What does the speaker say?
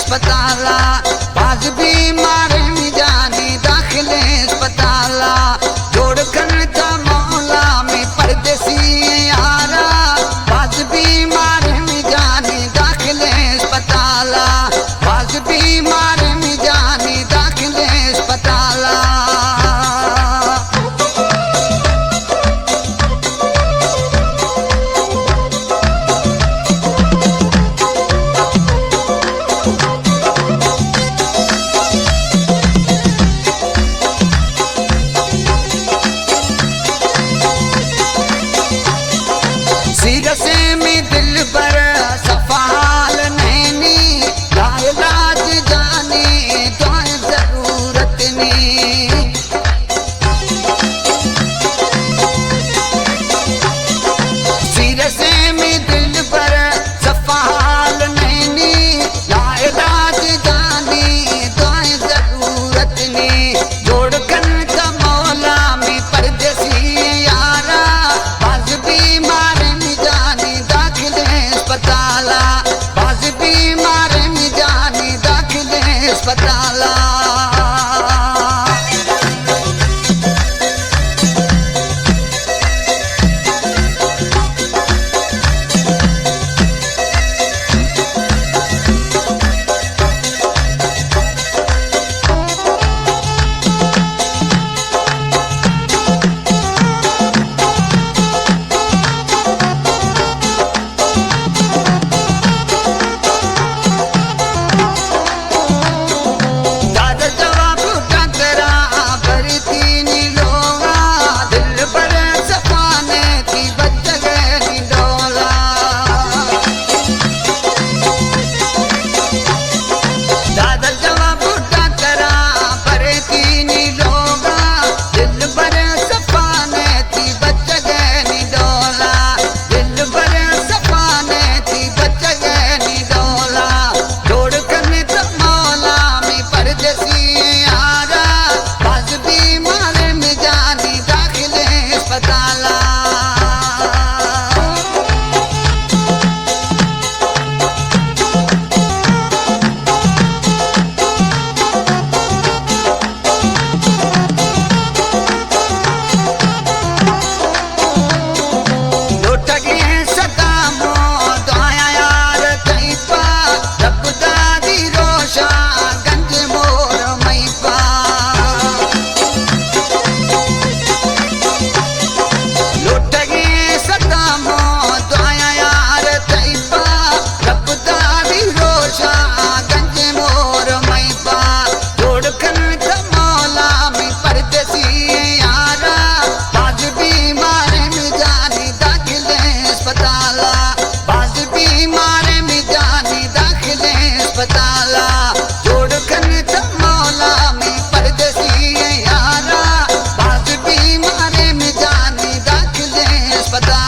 अस्पताला बाज बीमार में जाने दाखिले अस्पताला जोड़ करता मौला में परदेसी यारा बाज बीमार में जाने दाखिले अस्पताला बाज बीमार में जाने दाखिले अस्पताला सिरसे में दिल पर सफाल नैनी लाज जाने तो जरूरत नहीं सिरसे में दिल पर सफाल नैनी लाज जाने तो जरूरत नहीं जोड़ कर मौला में परदेसी यारा बाज बीमार अस्पताला बाज बीमार में जाने दाखिले अस्पताला अस्पताला जोड़ कर मौला में परदेसी यारा बाज बीमार में जाने दाखिले अस्पताल।